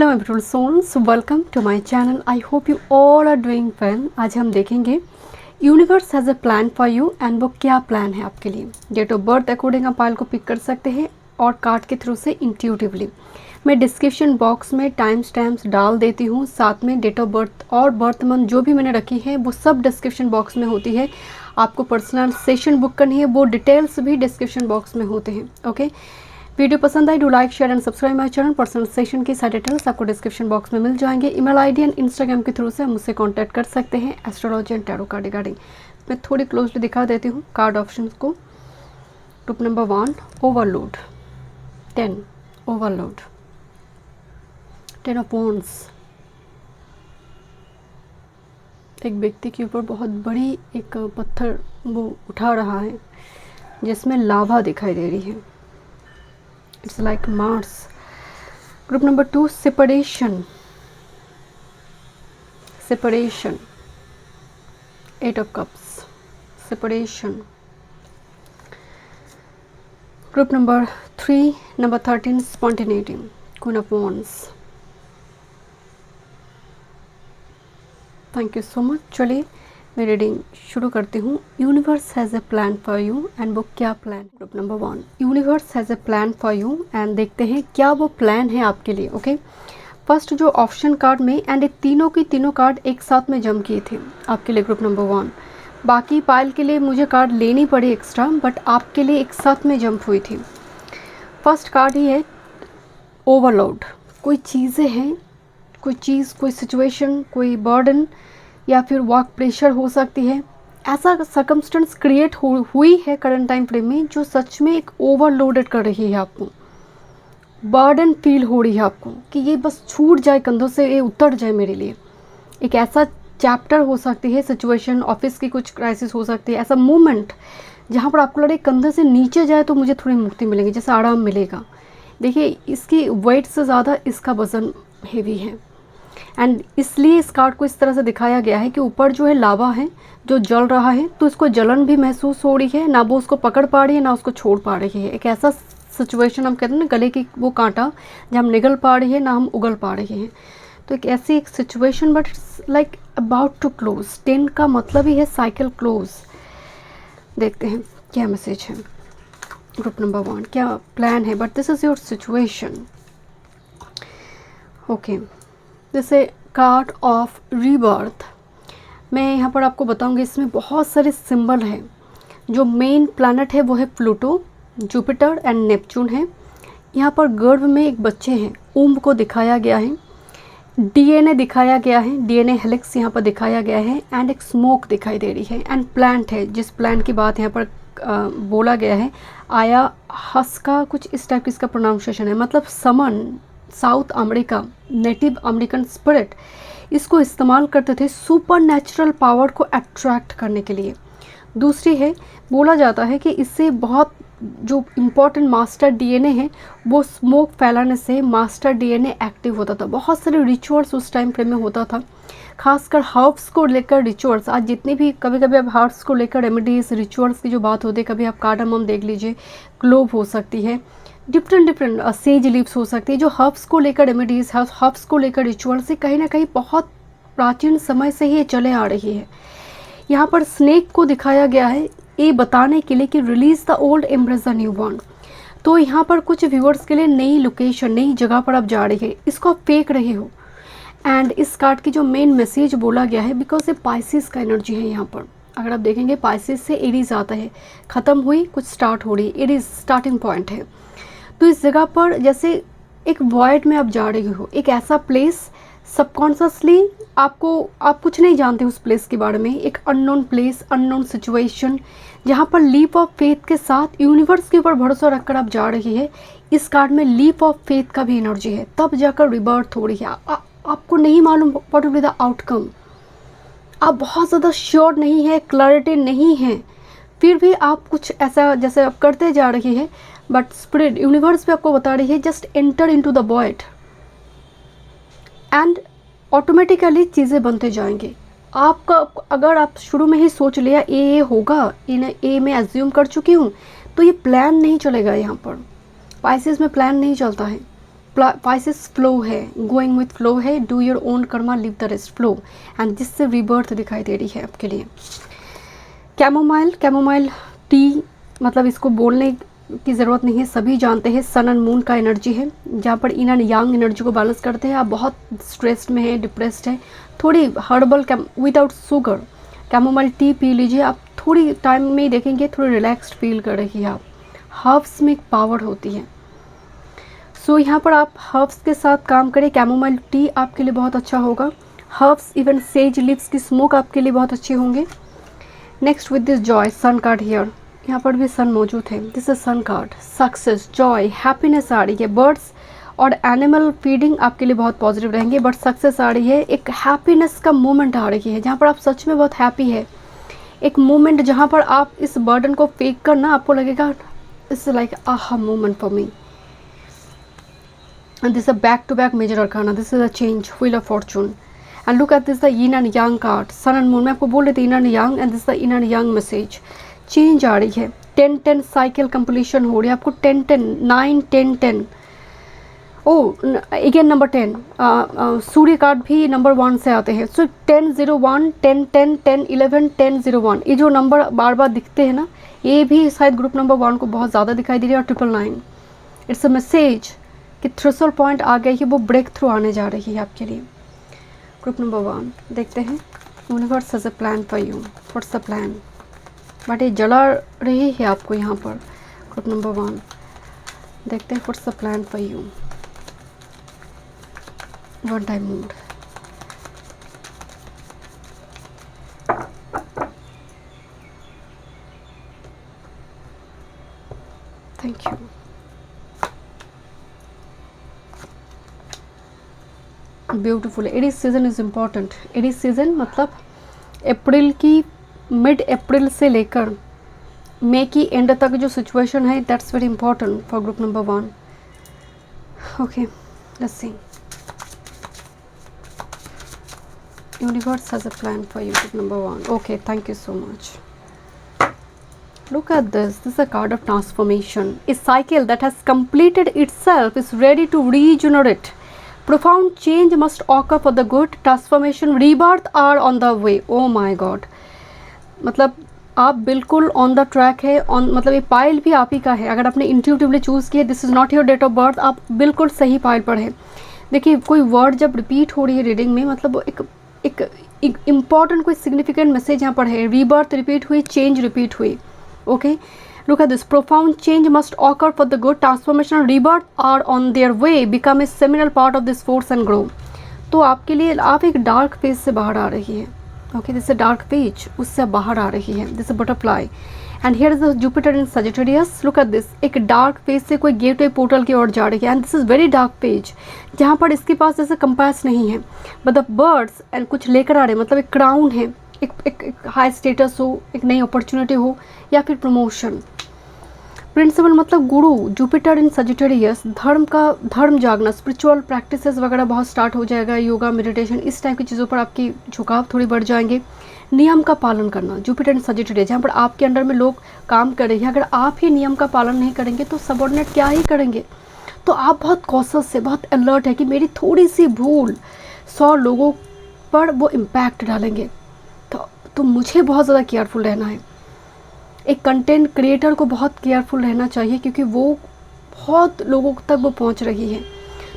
Hello my beautiful souls, welcome to my channel. I hope you all are doing well. आज हम देखेंगे universe has a plan for you and वो क्या plan है आपके लिए। डेट ऑफ बर्थ अकॉर्डिंग आप फाइल को पिक कर सकते हैं और कार्ड के थ्रू से इंट्यूटिवली। मैं डिस्क्रिप्शन बॉक्स में टाइम स्टैम्प्स डाल देती हूँ, साथ में डेट ऑफ बर्थ और बर्थ मंथ जो भी मैंने रखी है वो सब डिस्क्रिप्शन बॉक्स में होती है। आपको पर्सनल सेशन बुक करनी है, वो डिटेल्स भी डिस्क्रिप्शन बॉक्स में होते हैं। ओके, वीडियो पसंद आई do like share and subscribe my channel. Personal session की सारे डिटेल्स आपको डिस्क्रिप्शन बॉक्स में मिल जाएंगे। ईमेल आईडी एंड इंस्टाग्राम के थ्रू से मुझसे कांटेक्ट कर सकते हैं astrology and tarot card regarding. मैं थोड़ी क्लोजली दिखा देती हूँ कार्ड ऑप्शंस को। Group number 1 overload, 10 overload, 10 of wands. एक व्यक्ति के ऊपर बहुत बड़ी एक पत्थर वो उठा रहा है जिसमें लावा दिखाई दे रही है। It's like Mars. Group number 2 separation, separation, 8 of cups, separation. Group number 3 number 13 spontaneity, Queen of Wands. Thank you so much. चलिए मैं रीडिंग शुरू करती हूँ। Universe has a plan for you and वो क्या plan. Group number 1 universe has a plan for you and देखते हैं क्या वो प्लान है आपके लिए। ओके, फर्स्ट जो ऑप्शन कार्ड में एंड ये तीनों की तीनों कार्ड एक साथ में जम किए थे आपके लिए ग्रुप नंबर 1। बाकी पाइल के लिए मुझे कार्ड लेनी पड़ी एक्स्ट्रा, बट आपके लिए एक साथ में जंप हुई थी। फर्स्ट कार्ड ही है ओवरलोड। कोई चीज़ें हैं, कोई चीज़, कोई सिचुएशन, कोई बर्डन या फिर वर्क प्रेशर हो सकती है। ऐसा सर्कमस्टेंस क्रिएट हुई है करंट टाइम फ्रेम में जो सच में एक ओवरलोडेड कर रही है आपको। बर्डन फील हो रही है आपको कि ये बस छूट जाए कंधों से, ये उतर जाए मेरे लिए। एक ऐसा चैप्टर हो सकती है, सिचुएशन, ऑफिस की कुछ क्राइसिस हो सकती है, ऐसा मोमेंट जहाँ पर आपको लगे कंधे से नीचे जाए तो मुझे थोड़ी मुक्ति मिलेगी, जैसे आराम मिलेगा। देखिए इसकी वेट से ज़्यादा इसका वज़न हेवी है एंड इसलिए इस कार्ड को इस तरह से दिखाया गया है कि ऊपर जो है लावा है जो जल रहा है, तो इसको जलन भी महसूस हो रही है, ना वो उसको पकड़ पा रही है ना उसको छोड़ पा रही है। एक ऐसा सिचुएशन हम कहते हैं ना, गले की वो कांटा जहाँ हम निगल पा रही है ना हम उगल पा रहे हैं, तो एक ऐसी एक situation, but it's like about to close. 10 का मतलब ही है साइकिल क्लोज। देखते हैं क्या मैसेज है ग्रुप नंबर 1, क्या प्लान है, but this is your situation. Okay, जैसे कार्ड ऑफ रीबर्थ मैं यहाँ पर आपको बताऊंगी। इसमें बहुत सारे सिंबल हैं। जो मेन प्लैनेट है वो है प्लूटो, जुपिटर एंड नेपच्यून है। यहाँ पर गर्भ में एक बच्चे हैं, ऊम्ब को दिखाया गया है, डीएनए दिखाया गया है, डीएनए हेलिक्स यहाँ पर दिखाया गया है एंड एक स्मोक दिखाई दे रही है एंड प्लांट है जिस प्लांट की बात यहाँ पर बोला गया है आया हस्का, कुछ इस टाइप की इसका प्रोनाउंसिएशन है। मतलब shaman South America Native American spirit इसको इस्तेमाल करते थे सुपर नेचुरल पावर को अट्रैक्ट करने के लिए। दूसरी है, बोला जाता है कि इससे बहुत जो इम्पोर्टेंट मास्टर डीएनए है वो स्मोक फैलाने से मास्टर डीएनए एक्टिव होता था। बहुत सारे रिचुअल्स उस टाइम फ्रेम में होता था, खासकर हर्ब्स को लेकर रिचुअल्स। आज जितनी भी कभी कभी आप हर्ब्स को लेकर रेमेडीज रिचुअल्स की जो बात होती है, कभी आप कार्डामम देख लीजिए, क्लोव हो सकती है, डिफरेंट सेज लीव्स हो सकती है, जो हर्ब्स को लेकर रेमेडीज, हर्ब्स को लेकर रिचुअल से कहीं ना कहीं बहुत प्राचीन समय से ही ये चले आ रही है। यहाँ पर स्नेक को दिखाया गया है ये बताने के लिए कि release the old embrace the new born. तो यहाँ पर कुछ व्यूअर्स के लिए नई लोकेशन, नई जगह पर आप जा रहे हैं, इसको आप फेंक रहे हो। एंड इस कार्ड की जो मेन मैसेज बोला गया है, बिकॉज ये पाइसिस का एनर्जी है। यहाँ पर अगर आप देखेंगे पाइसिस से एरीज आता है, ख़त्म हुई कुछ स्टार्ट हो रही है, एरीज स्टार्टिंग पॉइंट है। तो इस जगह पर जैसे एक वॉइड में आप जा रहे हो, एक ऐसा प्लेस सबकॉन्शियसली आप कुछ नहीं जानते उस प्लेस के बारे में, एक अननोन प्लेस, अननोन सिचुएशन, जहाँ पर लीप ऑफ फेथ के साथ यूनिवर्स के ऊपर भरोसा रखकर आप जा रही है। इस कार्ड में लीप ऑफ फेथ का भी एनर्जी है, तब जाकर रिबर्थ हो रही है। आपको नहीं मालूम what will be the outcome, आप बहुत ज़्यादा श्योर नहीं है, क्लैरिटी नहीं है, फिर भी आप कुछ ऐसा जैसे आप करते जा रही है, बट स्पिरिट यूनिवर्स भी आपको बता रही है just enter into the void and automatically चीज़ें बनते जाएंगे। आपका अगर आप शुरू में ही सोच लिया ये होगा, ये मैं एज्यूम कर चुकी हूँ, तो ये प्लान नहीं चलेगा। यहाँ पर पाइसेस में प्लान नहीं चलता है, पाइसेस फ्लो है, गोइंग विथ फ्लो है, do your own Karma live the rest flow, and जिससे रीबर्थ दिखाई दे रही है आपके लिए। कैमोमाइल, कैमोमाइल टी मतलब इसको बोलने की ज़रूरत नहीं है, सभी जानते हैं सन एंड मून का एनर्जी है, जहाँ पर इन एंड यांग एनर्जी को बैलेंस करते हैं। आप बहुत स्ट्रेस्ड में है, डिप्रेस्ड है, थोड़ी herbal without sugar chamomile tea P लीजिए, आप थोड़ी टाइम में ही देखेंगे थोड़ी रिलैक्स्ड फील करेगी आप। हर्ब्स में एक पावर होती है, सो यहाँ पर आप हर्ब्स के साथ काम करें। कैमोमाइल टी आपके लिए बहुत अच्छा होगा। हर्ब्स इवन सेज लीव्स की स्मोक आपके लिए बहुत अच्छे होंगे। Next with this joy sun card here, यहाँ पर भी सन मौजूद है। This is sun card, success, joy, happiness आ रही है। बर्ड्स और एनिमल फीडिंग आपके लिए बहुत पॉजिटिव रहेंगे, बट सक्सेस आ रही है, एक हैप्पीनेस का मोमेंट आ रही है जहाँ पर आप सच में बहुत हैप्पी है। एक मोमेंट जहाँ पर आप इस बर्डन को फेंक कर ना आपको लगेगा it's like aha moment for me. And this a back to back major arcana, this is a change, wheel of fortune, and look at this the yin and yang card, sun and moon. मैं आपको बोल रही थी yin and yang, and this the yin and yang message. Change आ रही है, 10-10 cycle completion हो रही है आपको, 10-10, 9-10-10। अगेन नंबर 10, सूर्य कार्ड भी नंबर 1 से आते हैं। सो 10-0-1, 10-10, 10-11, 10-0-1, ये जो नंबर बार बार दिखते हैं ना, ये भी शायद ग्रुप नंबर 1 को बहुत ज़्यादा दिखाई दे रही है। और 999, इट्स अ मैसेज कि थ्रेशोल्ड पॉइंट आ गई है, वो ब्रेक थ्रू आने जा रही है आपके लिए। ग्रुप नंबर 1 देखते हैं, universe has a plan for you, what's the plan. But ये जला रही है आपको यहाँ पर। ग्रुप नंबर 1 देखते हैं, what's the plan for you, one time mood. Thank you. Beautiful, Aries season is important. Aries season मतलब अप्रैल की मिड अप्रैल से लेकर मई की एंड तक जो सिचुएशन है, that's very important for group number 1। Okay, let's C, universe has a plan for you, group number 1। Okay, thank you so much. Look at this. This is a card of transformation. A cycle that has completed itself is ready to regenerate. Profound change must occur for the good. Transformation, rebirth are on the way. Oh my God. मतलब आप बिल्कुल on the track है। On मतलब ये pile भी आप ही का है। अगर आपने इंट्यूटिवली चूज़ किया, this is not your date of birth, आप बिल्कुल सही पाइल पर है। देखिए, कोई वर्ड जब रिपीट हो रही है रीडिंग में, मतलब वो एक इम्पॉर्टेंट कोई सिग्निफिकेंट मैसेज यहाँ पर है। रीबर्थ रिपीट हुई, चेंज रिपीट हुई। Okay, look at this. Profound change must occur for the good. Transformation and rebirth are on their way. Become a seminal part of this force and grow. तो आपके लिए आप एक dark phase से बाहर आ रही है। Okay, this a dark page, उससे बाहर आ रही है। This a butterfly, and here is the Jupiter in Sagittarius. Look at this, एक डार्क पेज से कोई गेटवे पोर्टल की ओर जा रही है, and this is very dark page, जहाँ पर इसके पास जैसे कंपास नहीं है, बट द बर्ड्स एंड कुछ लेकर आ रहे हैं। मतलब एक क्राउन है, एक हाई स्टेटस हो, एक नई अपॉर्चुनिटी हो, या फिर प्रमोशन। प्रिंसिपल मतलब गुरु, जुपिटर इन सजिटेरियस, धर्म जागना, स्पिरिचुअल प्रैक्टिसेस वगैरह बहुत स्टार्ट हो जाएगा। योगा, मेडिटेशन, इस टाइप की चीज़ों पर आपकी झुकाव थोड़ी बढ़ जाएंगे। नियम का पालन करना, जुपिटर इन सजिटेरियस, जहाँ पर आपके अंडर में लोग काम कर रहे हैं, अगर आप ही नियम का पालन नहीं करेंगे तो सबऑर्डिनेट क्या ही करेंगे। तो आप बहुत कॉशियस है, बहुत अलर्ट है कि मेरी थोड़ी सी भूल 100 लोगों पर वो इम्पैक्ट डालेंगे, तो मुझे बहुत ज़्यादा केयरफुल रहना है। एक कंटेंट क्रिएटर को बहुत केयरफुल रहना चाहिए, क्योंकि वो बहुत लोगों तक वो पहुंच रही है।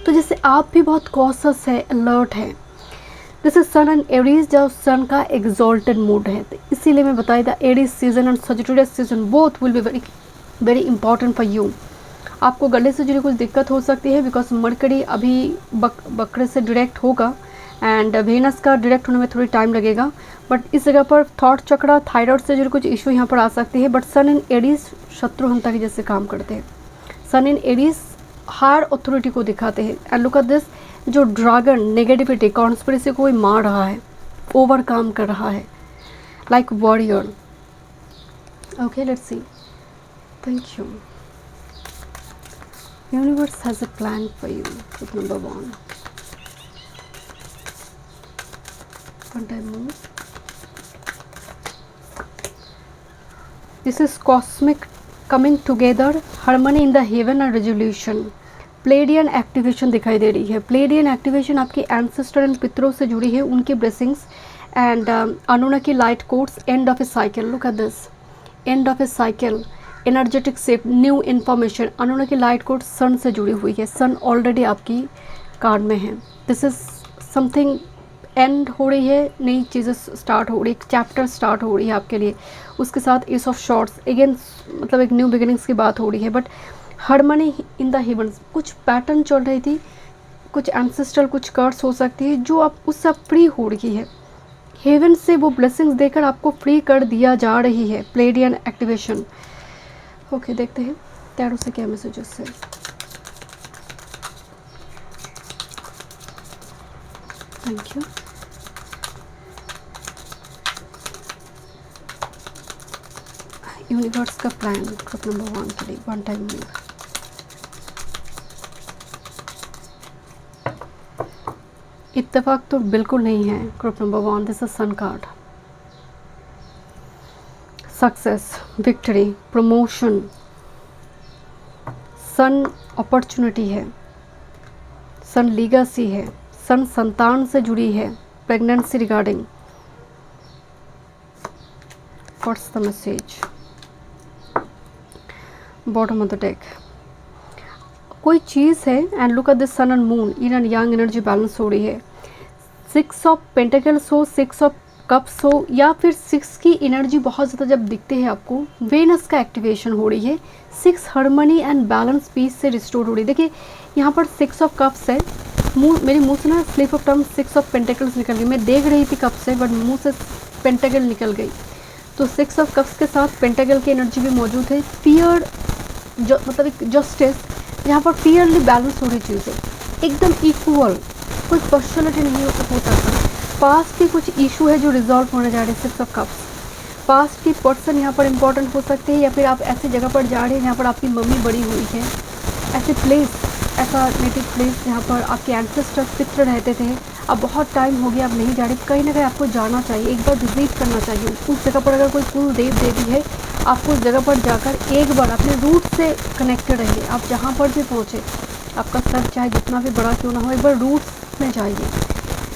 तो जैसे आप भी बहुत कॉशियस है, अलर्ट है। This is sun and Aries, जब सन का एग्जॉल्टेड मूड है, तो इसीलिए मैं बताई था Aries season and Sagittarius season both will be very very important for you. आपको गले से जुड़ी कुछ दिक्कत हो सकती है, बिकॉज मरकरी अभी बकरे से डायरेक्ट होगा, एंड वेनस का डायरेक्ट होने में थोड़ी टाइम लगेगा। बट इस जगह पर थॉट चक्रा, थायराइड से जुड़े कुछ इशू यहाँ पर आ सकती है। बट सन इन एरीज शत्रुहंता के जैसे काम करते हैं। सन इन एरीज हायर अथॉरिटी को दिखाते हैं। एंड लुक एट दिस, जो ड्रैगन नेगेटिविटी, कॉन्स्पिरेसी को कोई मार रहा है, ओवरकम कर रहा है, like warrior. Okay, let's C. Thank you. Universe has a plan for you, number 1। One time more. This is cosmic coming together, harmony in the heaven and resolution. Pleiadian activation दिखाई दे रही है। Pleiadian activation आपके ancestor and पितरों से जुड़ी है, उनकी blessings and Anunnaki light codes, end of a cycle, look at this, end of a cycle, energetic shift, new information. Anunnaki light code sun से जुड़ी हुई है, सन ऑलरेडी आपकी कार्ड में है। दिस इज समथिंग एंड हो रही है, नई चीज़ें स्टार्ट हो रही है, चैप्टर स्टार्ट हो रही है आपके लिए। उसके साथ एस ऑफ शॉर्ट्स, अगेन मतलब एक न्यू बिगिनिंग्स की बात हो रही है। But harmony in the heavens, कुछ पैटर्न चल रही थी, कुछ एंसेस्ट्रल, कुछ कर्स हो सकती है जो आप उससे फ्री हो रही है। हेवन से वो ब्लेसिंग्स देकर आपको फ्री कर दिया जा रही है। Pleiadian activation. ओके, देखते हैं टैरो से क्या मैसेजेस है। Thank you. यूनिवर्स का प्लान ग्रुप नंबर 1 के लिए, वन टाइम में। इत्तेफाक तो बिल्कुल नहीं है group number 1। This is sun card. Success, victory, promotion, sun opportunity है, सन लीगेसी है, सन संतान से जुड़ी है, pregnancy regarding. What's the message? Bottom of the deck कोई चीज़ है and look at this sun and moon, yin and yang energy balance हो रही है। 6 ऑफ पेंटिकल्स हो, 6 ऑफ कप्स हो, या फिर 6 की एनर्जी बहुत ज़्यादा जब दिखते हैं आपको, वेनस का एक्टिवेशन हो रही है। 6 हार्मनी एंड बैलेंस पीस से रिस्टोर हो रही है। देखिए यहाँ पर 6 ऑफ कप्स है, मेरे मुंह से ना slip of term 6 of pentacles निकल गई। मैं देख रही थी कप से, बट मुंह से पेंटिकल निकल गई। तो 6 ऑफ कप्स के साथ पेंटिकल की एनर्जी भी मौजूद है। फियर, जो मतलब एक जस्टिस, यहाँ पर फियरली बैलेंस हो रही चीज़ें, एकदम इक्वल, कोई पर्सनलिटी नहीं हो सकता। पास्ट की कुछ इशू है जो रिजॉल्व होने जा रहे हैं। 6 ऑफ कप्स, पास्ट की पर्सन यहाँ पर इंपॉर्टेंट हो सकते हैं, या फिर आप ऐसी जगह पर जा रहे हैं जहाँ पर आपकी मम्मी बड़ी हुई है, ऐसे प्लेस, ऐसा नेटिव प्लेस जहाँ पर आपके एंसेस्टर पितृ रहते थे। अब बहुत टाइम हो गया, आप नहीं जा रहे, कहीं ना कहीं आपको जाना चाहिए, एक बार विजिट करना चाहिए उस जगह पर। अगर कोई कुल देव देवी है, आपको उस जगह पर जाकर एक बार अपने रूट से कनेक्टेड रहिए। आप जहाँ पर भी पहुँचे, आपका सर चाहे जितना भी बड़ा क्यों ना हो, एक बार रूट्स में जाइए।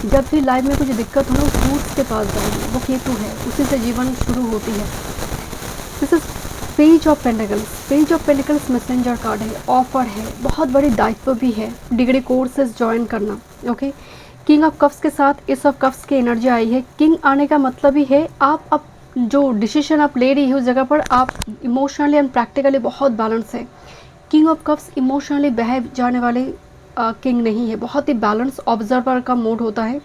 जब भी लाइफ में कुछ दिक्कत हो ना, उस रूट्स के पास जाइए, वो केतु है, उसी से जीवन शुरू होती है। This is page of pentacles. Page of pentacles messenger card है, ऑफर है, बहुत बड़ी दायित्व भी है, डिग्री कोर्सेज ज्वाइन करना। ओके, किंग ऑफ कप्स के साथ एस ऑफ कप्स की एनर्जी आई है। किंग आने का मतलब ही है आप अब जो डिसीजन आप ले रही है उस जगह पर आप इमोशनली एंड प्रैक्टिकली बहुत बैलेंस है। किंग ऑफ कप्स इमोशनली बह जाने वाले किंग नहीं है, बहुत ही बैलेंस ऑब्जर्वर का मोड होता है।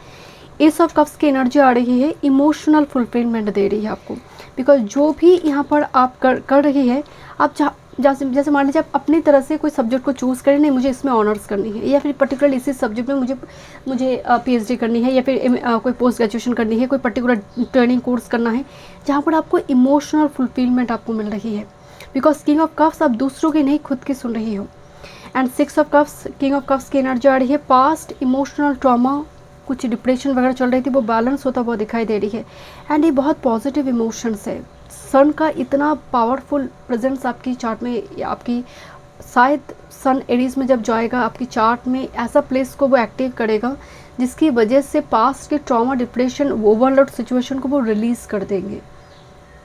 एस ऑफ कप्स की एनर्जी आ रही है, इमोशनल फुलफिलमेंट दे रही है आपको, बिकॉज जो भी यहाँ पर आप कर रही है, आप जैसे मान लीजिए आप अपनी तरह से कोई सब्जेक्ट को चूज़ करें, नहीं मुझे इसमें ऑनर्स करनी है, या फिर पर्टिकुलर इसी सब्जेक्ट में मुझे पीएचडी करनी है, या फिर कोई पोस्ट ग्रेजुएशन करनी है, कोई पर्टिकुलर ट्रेनिंग कोर्स करना है, जहाँ पर आपको इमोशनल फुलफिलमेंट आपको मिल रही है। बिकॉज किंग ऑफ कप्स आप दूसरों की नहीं, खुद की सुन रही हो। And 6 of cups, king of cups की एनर्जी आ रही है। पास्ट इमोशनल ट्रॉमा, कुछ डिप्रेशन वगैरह चल रही थी, वो बैलेंस होता हुआ दिखाई दे रही है। एंड ये बहुत पॉजिटिव इमोशंस है। सन का इतना पावरफुल प्रेजेंस आपकी चार्ट में, आपकी शायद सन एरीज में जब जाएगा आपकी चार्ट में, ऐसा प्लेस को वो एक्टिव करेगा जिसकी वजह से पास्ट के ट्रॉमा, डिप्रेशन, ओवरलोड सिचुएशन को वो रिलीज़ कर देंगे।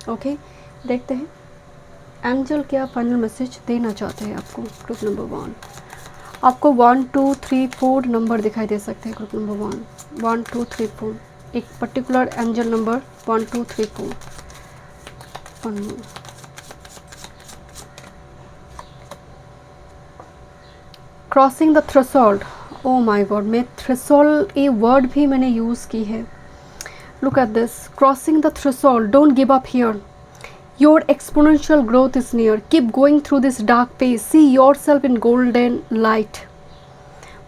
ओके, देखते हैं एंजल क्या फाइनल मैसेज देना चाहते हैं आपको। ग्रुप नंबर 1 आपको 1 2 3 4 नंबर दिखाई दे सकते हैं। ग्रुप नंबर 1 2 3 4, एक particular angel number 1 2 3 4। Crossing the threshold, oh my God, मैं थ्रेशोल्ड ये वर्ड भी मैंने यूज़ की है। Look at this, crossing the threshold, don't give up here, your exponential growth is near, keep going through this dark phase, see yourself in golden light।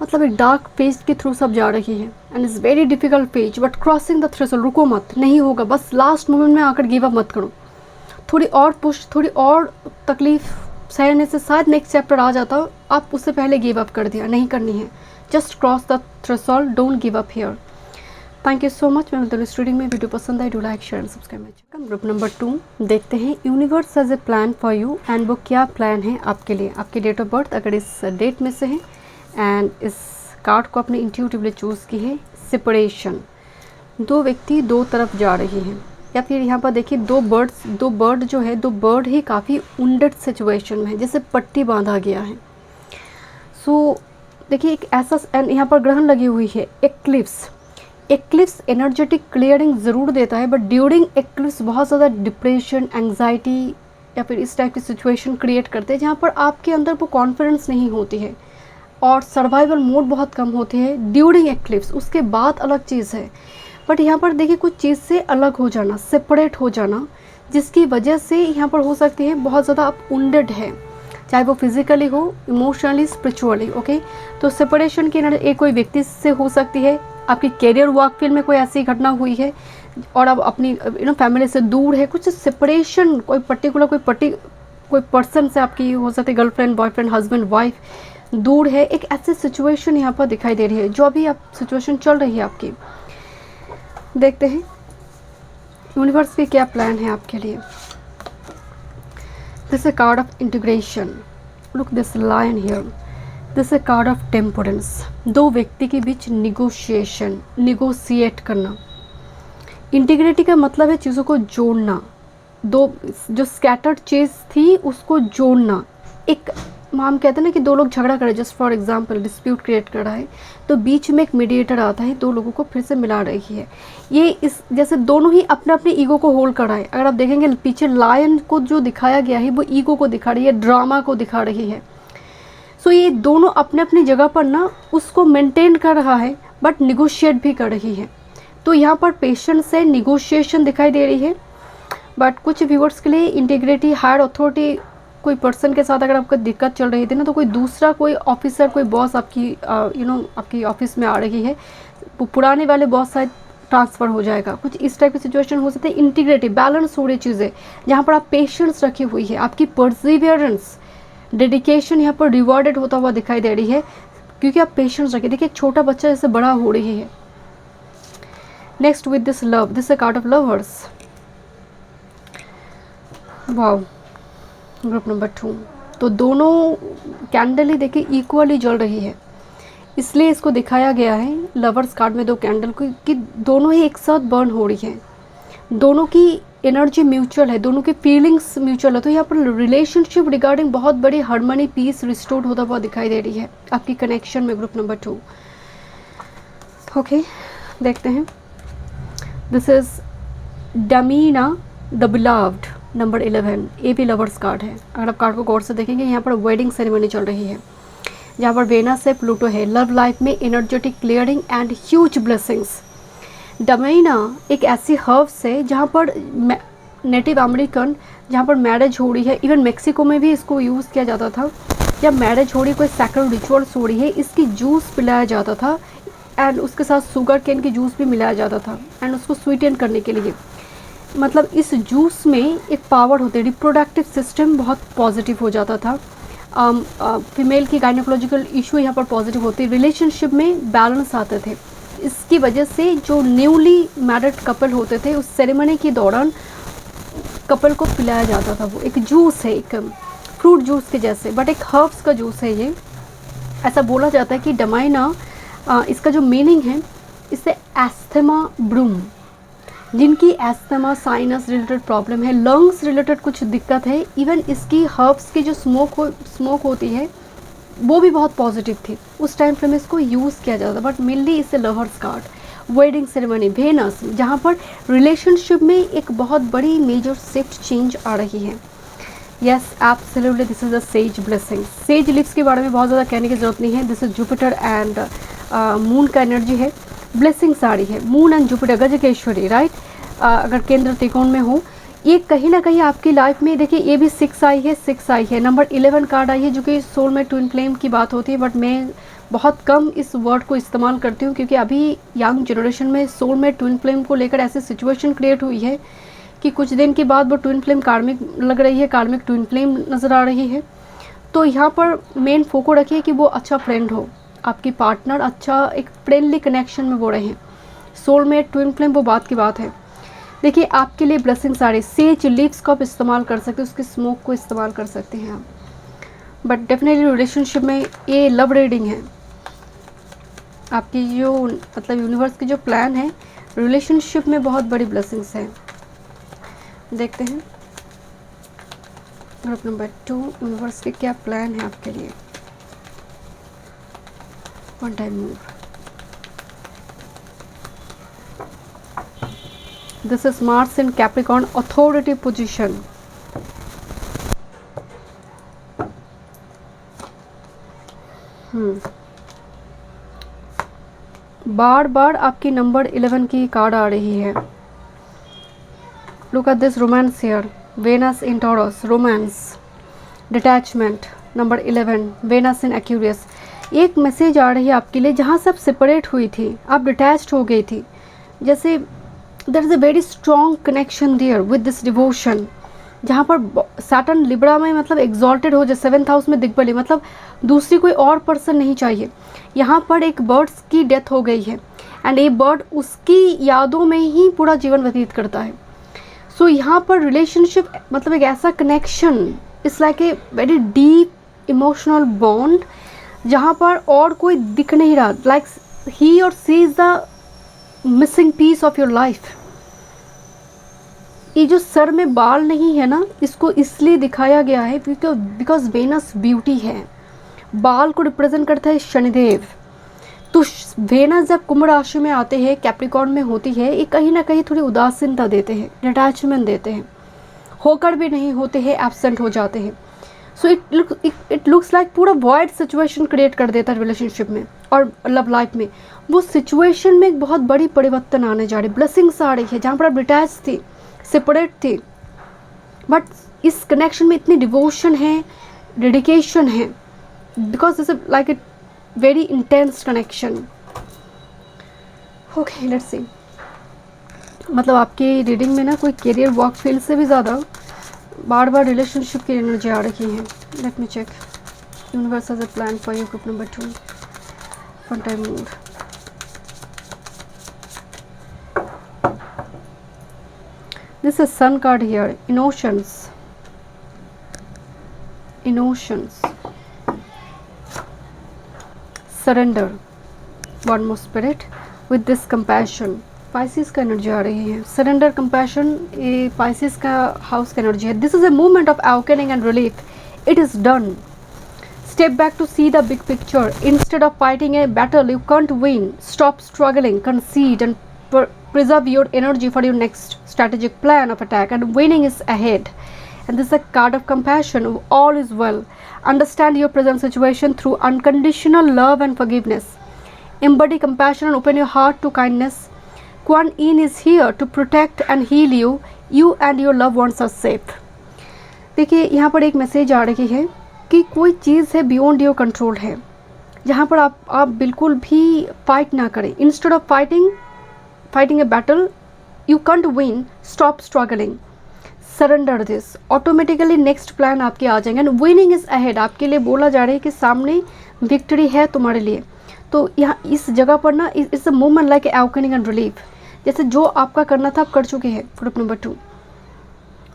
मतलब एक dark phase के through सब जा रही है and is very difficult phase, but crossing the threshold, रुको मत, नहीं होगा, बस लास्ट मोमेंट में आकर गिव अप मत करो। थोड़ी और पुश, थोड़ी और तकलीफ सहने से शायद नेक्स्ट चैप्टर आ जाता, आप उससे पहले गिव अप कर दिया, नहीं करनी है। Just cross the threshold, don't give up here. Thank you so much. मैं इस रीडिंग में वीडियो पसंद आई, do like share and subscribe. Group number 2 देखते हैं universe has a plan for you, and वो क्या प्लान है आपके लिए। आपकी डेट ऑफ बर्थ अगर इस डेट में से है एंड इस कार्ड को आपने इंट्यूटिवली चूज़ की है सेपरेशन। दो व्यक्ति दो तरफ जा रहे हैं, या फिर यहाँ पर देखिए दो बर्ड ही काफ़ी उंडेड सिचुएशन में है, जैसे पट्टी बांधा गया है। सो देखिए एक ऐसा, एंड यहाँ पर ग्रहण लगी हुई है। एक्लिप्स एनर्जेटिक क्लियरिंग ज़रूर देता है, बट ड्यूरिंग एक्लिप्स बहुत ज़्यादा डिप्रेशन, एंग्जाइटी या फिर इस टाइप की सिचुएशन क्रिएट करते हैं, जहाँ पर आपके अंदर वो कॉन्फिडेंस नहीं होती है और सर्वाइवल मोड बहुत कम होते हैं ड्यूरिंग एक्लिप्स। उसके बाद अलग चीज़ है, बट यहाँ पर देखिए कुछ चीज़ से अलग हो जाना, सेपरेट हो जाना, जिसकी वजह से यहाँ पर हो सकती है बहुत ज़्यादा आप वुंडेड है, चाहे वो फिजिकली हो, इमोशनली, स्पिरिचुअली। ओके, तो सेपरेशन की एक कोई व्यक्ति से हो सकती है, आपकी कैरियर वर्क फील्ड में कोई ऐसी घटना हुई है और आप अपनी फैमिली से दूर है, कुछ सेपरेशन, कोई पर्टिकुलर कोई पर्सन से आपकी हो सकती है, गर्लफ्रेंड, बॉयफ्रेंड, हस्बैंड, वाइफ दूर है। एक ऐसी सिचुएशन यहाँ पर दिखाई दे रही है, जो अभी आप सिचुएशन चल रही है आपकी। देखते हैं यूनिवर्स के क्या प्लान है आपके लिए। This is a card of integration, look this lion here, this is a card of temperance. दो व्यक्ति के बीच निगोशिएशन, निगोशिएट करना। इंटीग्रिटी का मतलब है चीज़ों को जोड़ना, दो जो स्कैटर्ड चीज़ थी उसको जोड़ना। एक हम कहते हैं ना कि दो लोग झगड़ा कर रहे हैं, just for example dispute create कर रहा है, तो बीच में एक मीडिएटर आता है, दो लोगों को फिर से मिला रही है। ये इस जैसे दोनों ही अपने अपने ईगो को होल्ड कर रहा है। अगर आप देखेंगे पीछे लायन को जो दिखाया गया है वो ईगो को दिखा रही है, ड्रामा को दिखा रही है। सो ये दोनों अपने अपनी जगह पर ना उसको मेंटेन कर रहा है, बट निगोशिएट भी कर रही है। तो यहाँ पर पेशेंस से निगोशिएशन दिखाई दे रही है, बट कुछ व्यूअर्स के लिए इंटीग्रिटी, हायर अथॉरिटी, कोई पर्सन के साथ अगर आपको दिक्कत चल रही थी ना, तो कोई दूसरा कोई ऑफिसर, कोई बॉस आपकी आपकी ऑफिस में आ रही है, वो पुराने वाले बॉस शायद ट्रांसफ़र हो जाएगा, कुछ इस टाइप की सिचुएशन हो सकती है। इंटीग्रिटी, बैलेंस हो रही चीज़ें, जहाँ पर आप पेशेंस रखी हुई है, आपकी परसिवियरेंस, डेडिकेशन यहाँ पर रिवॉर्डेड होता हुआ दिखाई दे रही है, क्योंकि आप पेशेंस रखिए। देखिए एक छोटा बच्चा जैसे बड़ा हो रही है। Next with this love, this a card of lovers. Wow, group number 2। तो दोनों कैंडल ही देखिए इक्वली जल रही है, इसलिए इसको दिखाया गया है लवर्स कार्ड में दो कैंडल को, कि दोनों ही एक साथ बर्न हो रही हैं, दोनों की एनर्जी म्यूचुअल है, दोनों की फीलिंग्स म्यूचुअल है। तो यहाँ पर रिलेशनशिप रिगार्डिंग बहुत बड़ी हार्मनी, पीस रिस्टोर्ड होता हुआ दिखाई दे रही है आपकी कनेक्शन में, ग्रुप नंबर 2। ओके, देखते हैं। This is Damina the beloved, number 11। ये भी लवर्स कार्ड है। अगर आप कार्ड को गौर से देखेंगे, यहाँ पर वेडिंग सेरेमनी चल रही है, जहाँ पर वेनस है, प्लूटो है। लव लाइफ में energetic clearing and huge blessings. Damina एक ऐसी हर्ब्स है जहाँ पर नेटिव अमेरिकन, जहाँ पर मैरिज हो रही है, इवन मेक्सिको में भी इसको यूज़ किया जाता था। जब मैरिज हो रही, कोई सैक्रेड रिचुअल्स हो रही है, इसकी जूस पिलाया जाता था, एंड उसके साथ शुगर केन की जूस भी मिलाया जाता था, एंड उसको स्वीटन करने के लिए। मतलब इस जूस में एक पावर होती है, रिप्रोडक्टिव सिस्टम बहुत पॉजिटिव हो जाता था। फीमेल की गायनेकोलॉजिकल इशू यहाँ पर पॉजिटिव होती, रिलेशनशिप में बैलेंस आते थे। इसकी वजह से जो न्यूली मैरिड कपल होते थे, उस सेरेमनी के दौरान कपल को पिलाया जाता था। वो एक जूस है, एक फ्रूट जूस के जैसे, बट एक हर्ब्स का जूस है ये। ऐसा बोला जाता है कि डमाइना, इसका जो मीनिंग है, इससे एस्थमा ब्रूम, जिनकी एस्थमा, साइनस रिलेटेड प्रॉब्लम है, लंग्स रिलेटेड कुछ दिक्कत है, इवन इसकी हर्ब्स की जो स्मोक होती है वो भी बहुत पॉजिटिव थी। उस टाइम फ्रेम में इसको यूज़ किया जाता, बट मेनली इससे lovers card. Wedding ceremony, Venus, जहाँ पर रिलेशनशिप में एक बहुत बड़ी मेजर शिफ्ट चेंज आ रही है। Yes, absolutely, this is a sage blessing. Sage lives के बारे में बहुत ज़्यादा कहने की ज़रूरत नहीं है। This is Jupiter and moon का एनर्जी है, ब्लेसिंग्स आ रही है। मून एंड जुपिटर, गजकेश्वरी, राइट। अगर केंद्र त्रिकोण में हो, ये कहीं ना कहीं आपकी लाइफ में, देखिए ये भी 6 आई है, नंबर 11 कार्ड आई है, जो कि सोल में ट्विन फ्लेम की बात होती है, बट मैं बहुत कम इस वर्ड को इस्तेमाल करती हूँ, क्योंकि अभी यंग जनरेशन में सोल में ट्विन फ्लेम को लेकर ऐसी सिचुएशन क्रिएट हुई है कि कुछ दिन के बाद वो ट्विन फ्लेम कार्मिक लग रही है, कार्मिक ट्विन फ्लेम नज़र आ रही है। तो यहाँ पर मेन फोको रखिए कि वो अच्छा फ्रेंड हो, आपकी पार्टनर अच्छा एक फ्रेंडली कनेक्शन में वो रहे। सोलमेट, ट्विन फ्लेम, वो बात की बात है। देखिए आपके लिए ब्लेसिंग्स आ रही, सेज लीव्स को आप इस्तेमाल कर सकते हैं, उसकी स्मोक को इस्तेमाल कर सकते हैं आप। बट डेफिनेटली रिलेशनशिप में ये लव रीडिंग है, आपकी जो मतलब यूनिवर्स की जो प्लान है रिलेशनशिप में बहुत बड़ी ब्लेसिंग्स है। देखते हैं ग्रुप नंबर 2 यूनिवर्स के क्या प्लान है आपके लिए। One time move. This is Mars in Capricorn authority position. बार बार आपकी नंबर 11 की कार्ड आ रही है। Look at this romance here, Venus in Taurus, romance, detachment, number 11, Venus in Aquarius. एक मैसेज आ रही है आपके लिए जहाँ से आप सेपरेट हुई थी, आप डिटैच्ड हो गई थी, जैसे there is a very strong connection there with this devotion, जहाँ पर सैटर्न लिब्रा में मतलब एग्जॉल्टेड हो जाए, 7th हाउस में दिग्बली, मतलब दूसरी कोई और पर्सन नहीं चाहिए। यहाँ पर एक बर्ड्स की डेथ हो गई है एंड ये बर्ड उसकी यादों में ही पूरा जीवन व्यतीत करता है। सो यहाँ पर रिलेशनशिप मतलब एक ऐसा connection, it's like a very deep emotional bond जहाँ पर और कोई दिख नहीं रहा, लाइक ही और she is the missing piece of your life. ये जो सर में बाल नहीं है ना, इसको इसलिए दिखाया गया है बिकॉज वेनस ब्यूटी है, बाल को रिप्रेजेंट करता है शनिदेव। तो वेनस जब कुंभ राशि में आते हैं, कैप्रिकॉर्न में होती है, ये कहीं ना कहीं थोड़ी उदासीनता देते हैं, डिटैचमेंट देते हैं, होकर भी नहीं होते हैं, एब्सेंट हो जाते हैं। सो इट लुक्स लाइक पूरा वॉइड सिचुएशन क्रिएट कर देता है रिलेशनशिप में और लव लाइफ में। वो सिचुएशन में एक बहुत बड़ी परिवर्तन आने जा रही, ब्लेसिंग्स आ रही है, जहाँ पर आप डिटैच थी, सेपरेट थी, बट इस कनेक्शन में इतनी डिवोशन है, डेडिकेशन है, because it's like a very intense connection. Okay, let's सी। मतलब आपकी रीडिंग में ना कोई करियर वर्क फील्ड से भी ज़्यादा बार बार रिलेशनशिप की एनर्जी आ रही है। Let me check universe has a plan for you group number 2, one time move. This is sun card here, emotions, surrender, one more spirit with this compassion। Pisces का energy आ रही है, surrender, compassion, ये Pisces का house का energy है। This is a moment of awakening and relief, it is done। Step back to see the big picture, instead of fighting a battle you can't win, stop struggling, concede and preserve your energy for your next strategic plan of attack, and winning is ahead। And this is a card of compassion, all is well, understand your present situation through unconditional love and forgiveness, embody compassion and open your heart to kindness। Kuan Yin is here to protect and heal you, you and your loved ones are safe। देखिए यहाँ पर एक message आ रही है कि कोई चीज़ है बियॉन्ड योर कंट्रोल है, जहाँ पर आप बिल्कुल भी फाइट ना करें, instead of fighting a battle you can't win, stop struggling, surrender this, automatically next plan आपके आ जाएंगे and winning is ahead। आपके लिए बोला जा रहा है कि सामने विक्ट्री है तुम्हारे लिए। तो यहाँ इस जगह पर ना it's a moment like awakening and relief, जैसे जो आपका करना था आप कर चुके हैं ग्रुप नंबर 2,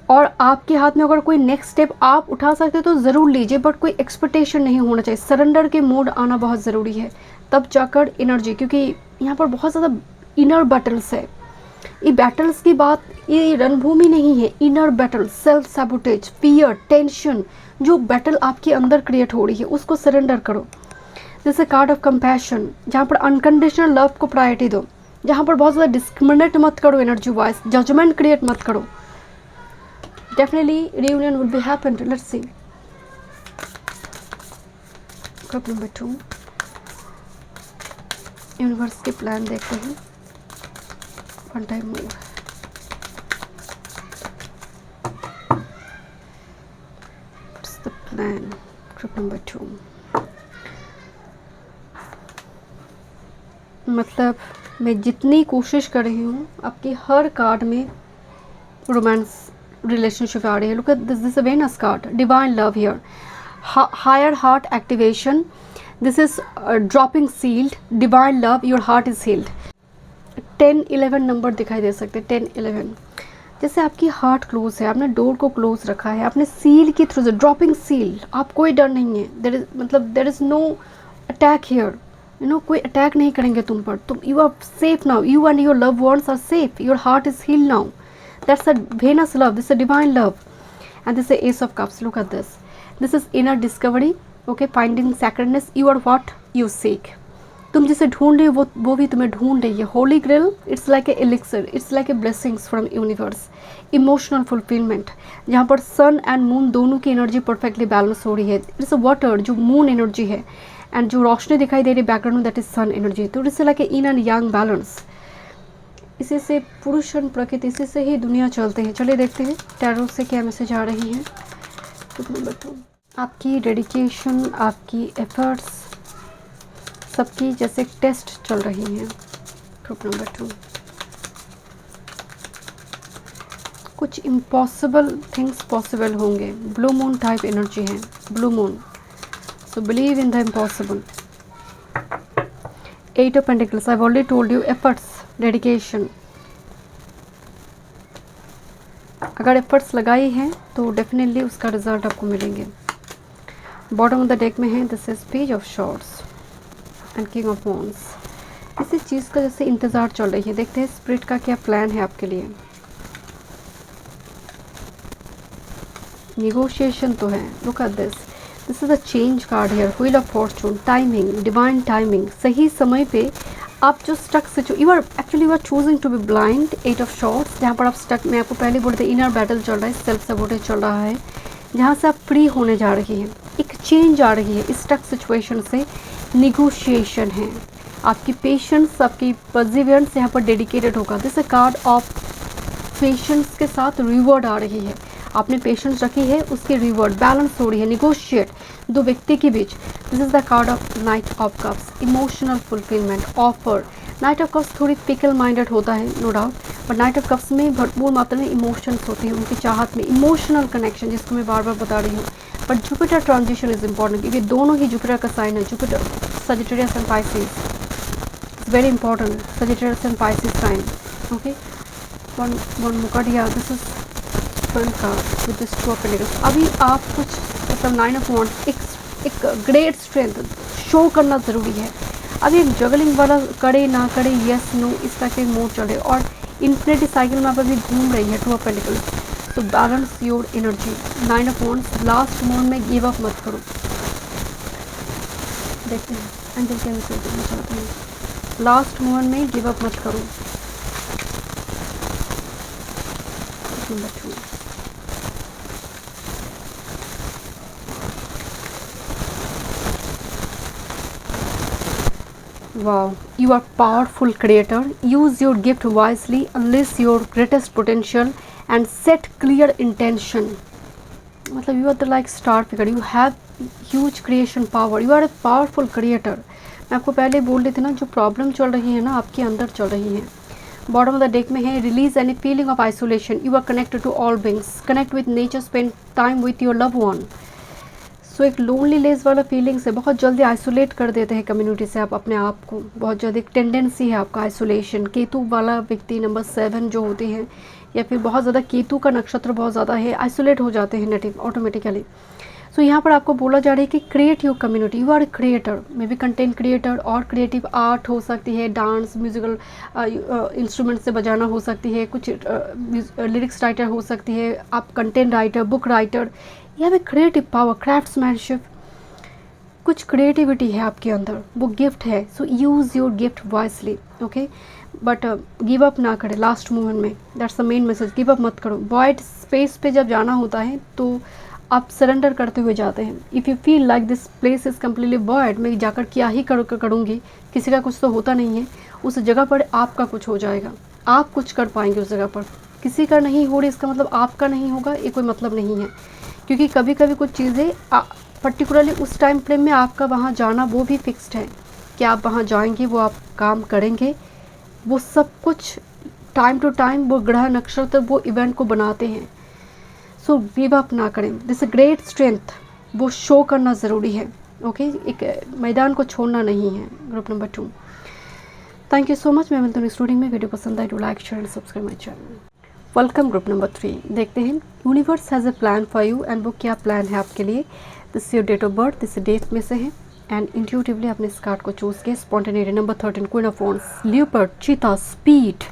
और आपके हाथ में अगर कोई नेक्स्ट स्टेप आप उठा सकते तो ज़रूर लीजिए, बट कोई एक्सपेक्टेशन नहीं होना चाहिए। सरेंडर के मोड आना बहुत ज़रूरी है, तब जाकर एनर्जी, क्योंकि यहाँ पर बहुत ज़्यादा इनर बैटल्स है। ये बैटल्स की बात, ये रणभूमि नहीं है, inner battle, self sabotage, fear, tension, जो बैटल आपके अंदर क्रिएट हो रही है उसको सरेंडर करो। जैसे कार्ड ऑफ कंपैशन, जहाँ पर अनकंडीशनल लव को प्रायोरिटी दो, जहाँ पर बहुत ज़्यादा डिस्क्रिमिनेट मत करो एनर्जी वाइज, जजमेंट क्रिएट मत करो। Definitely reunion will be happen. Let's see group number 2 universe के प्लान देखते हैं, one time move. What's the plan? Group number 2। मतलब मैं जितनी कोशिश कर रही हूँ, आपकी हर कार्ड में रोमांस रिलेशनशिप आ रही है। Look at this Venus card, divine love here, higher heart activation, this is dropping sealed, divine love, your heart is healed. 10-11 number दिखाई दे सकते हैं, 10-11, जैसे आपकी हार्ट क्लोज है, आपने डोर को क्लोज रखा है, आपने सील के थ्रू से ड्रॉपिंग सील, आप कोई डर नहीं है, there is no attack here, कोई अटैक नहीं करेंगे तुम पर, तुम you are safe now, you and your love ones are safe, your heart is heal now, that's a Venus love, this a divine love and this ace of cups, look at this is inner discovery, okay, finding sacredness, you are what you seek, तुम जिसे ढूंढ रहे हो वो भी तुम्हें ढूंढ रही है, holy grail, it's like a elixir, it's like a blessings from universe, emotional fulfilment, जहाँ पर सन एंड मून दोनों की एनर्जी परफेक्टली बैलेंस हो रही है, इट्स अ वाटर जो मून एनर्जी है एंड जो रोशनी दिखाई दे रही है बैकग्राउंड में दैट इज सन एनर्जी, तो it's like A in and young balance, इसी से पुरुष एंड प्रकृति, इसी से ही दुनिया चलते हैं। चलिए देखते हैं टैरो से क्या मैसेज आ रही है। आपकी डेडिकेशन, आपकी एफर्ट्स सबकी जैसे टेस्ट चल रही हैं। ग्रुप नंबर 2, कुछ इम्पॉसिबल थिंग्स पॉसिबल होंगे, ब्लू मून टाइप एनर्जी है, blue moon, so believe in the impossible. 8 of pentacles, I have already told you, efforts, dedication, अगर एफर्ट्स लगाई हैं तो डेफिनेटली उसका रिजल्ट आपको मिलेंगे। बॉटम ऑफ द डेक में है this is page of swords and king of wands, इसी चीज़ का जैसे इंतज़ार चल रही है, देखते हैं स्पिरिट का क्या प्लान है आपके लिए। निगोशिएशन तो है, look at this is a change card here, wheel of fortune, timing, divine timing, सही समय पे आप जो stuck you are actually you are choosing to be blind. 8 of shorts, जहाँ पर आप स्टक, मैं आपको पहले बोलते इनर बैटल चल रहा है, सेल्फ सबोटेज चल रहा है, जहाँ से आप फ्री होने जा रही हैं, एक चेंज आ रही है इस स्टक सिचुएशन से, निगोशिएशन है, आपकी पेशेंस, आपकी परसिवियरेंस यहाँ पर डेडिकेटेड होगा। This a card of patience के साथ रिवॉर्ड आ रही है, आपने पेशेंस रखी है, उसकी रिवॉर्ड बैलेंस हो रही है, निगोशिएट दो व्यक्ति के बीच। This is the card of knight of cups, emotional fulfilment, offer. Knight of cups थोड़ी फिकल माइंडेड होता है no doubt, but knight of cups में भरपूर मात्रा में इमोशंस होती है, उनकी चाहत में इमोशनल कनेक्शन, जिसको मैं बार बार बता रही हूँ। But Jupiter transition is important, क्योंकि दोनों ही जुपिटर का साइन है, Jupiter Sagittarius and Pisces, very important, Sagittarius and Pisces sign, okay. One मुकडिया, this is front card with this 2 of pentacles. अभी आप कुछ मतलब 9 ऑफ वॉन्ड्स, एक ग्रेट स्ट्रेंथ शो करना ज़रूरी है। अभी एक जगलिंग वाला करे ना करे, येस नो, इस तरह के मोड चल रहे, और इन्फिनिटी साइकिल में आप अभी घूम रही है 2 ऑफ पेंटिकल्स, तो balance your energy. 9 of wands, last mode में गिव अप मत करो। देखते हैं एंजल क्या मैसेज देना चाहते हैं, लास्ट मोड में गिव अप मत करो। Number 2, wow, you are powerful creator, use your gift wisely, unleash your greatest potential and set clear intention। मतलब you are the like star figure, you have huge creation power, you are a powerful creator। मैं आपको पहले बोल रही थी ना, जो problem चल रही है ना आपके अंदर चल रही है। बॉटम ऑफ द डेक में है release any feeling of isolation, you are connected to all beings, connect with nature, spend time with your love one. So एक लोनलीनेस वाला फीलिंग्स है, बहुत जल्दी आइसोलेट कर देते हैं कम्युनिटी से आप अपने आप को, बहुत जल्दी एक टेंडेंसी है आपका आइसोलेशन। केतु वाला व्यक्ति नंबर 7 जो होते हैं, या फिर बहुत ज़्यादा केतु का नक्षत्र बहुत ज़्यादा है, आइसोलेट हो जाते हैं नेटिव ऑटोमेटिकली। सो यहाँ पर आपको बोला जा रहा है कि create your community, you are a creator, maybe content creator, और क्रिएटिव आर्ट हो सकती है, डांस, म्यूजिकल इंस्ट्रूमेंट से बजाना हो सकती है, कुछ लिरिक्स राइटर हो सकती है, आप कंटेंट राइटर, बुक राइटर, या फिर क्रिएटिव पावर, क्राफ्ट्समैनशिप, कुछ क्रिएटिविटी है आपके अंदर, वो गिफ्ट है। So use your gift wisely, okay, but give up ना करें लास्ट मोमेंट में, that's the main message, give up मत करो। वॉइड स्पेस पे जब जाना होता है तो आप सरेंडर करते हुए जाते हैं। If you feel like this place is completely void, मैं जाकर क्या ही करूँगी, किसी का कुछ तो होता नहीं है, उस जगह पर आपका कुछ हो जाएगा, आप कुछ कर पाएंगे उस जगह पर। किसी का नहीं हो रही इसका मतलब आपका नहीं होगा, ये कोई मतलब नहीं है, क्योंकि कभी कभी कुछ चीज़ें पर्टिकुलरली उस टाइम फ्रेम में आपका वहाँ जाना वो भी फिक्स्ड है कि आप वहाँ जाएंगे, वो आप काम करेंगे, वो सब कुछ टाइम टू टाइम वो ग्रह नक्षत्र वो इवेंट को बनाते हैं। सो गिव अप ना करें, दिस ग्रेट स्ट्रेंथ वो शो करना ज़रूरी है, ओके, एक मैदान को छोड़ना नहीं है। Group number 2, thank you so much. मैं मिलता हूँ नेक्स्ट रीडिंग में। वीडियो पसंद आए तो like share and subscribe my channel. Welcome group number 3, देखते हैं universe has a plan for you, and वो क्या प्लान है आपके लिए। This your date of birth, this date में से है, एंड इंट्यूटिवली आपने इस कार्ड को चूज़ किया। Spontaneity. Number 13 queen of wands. Leopard, cheetah, speed.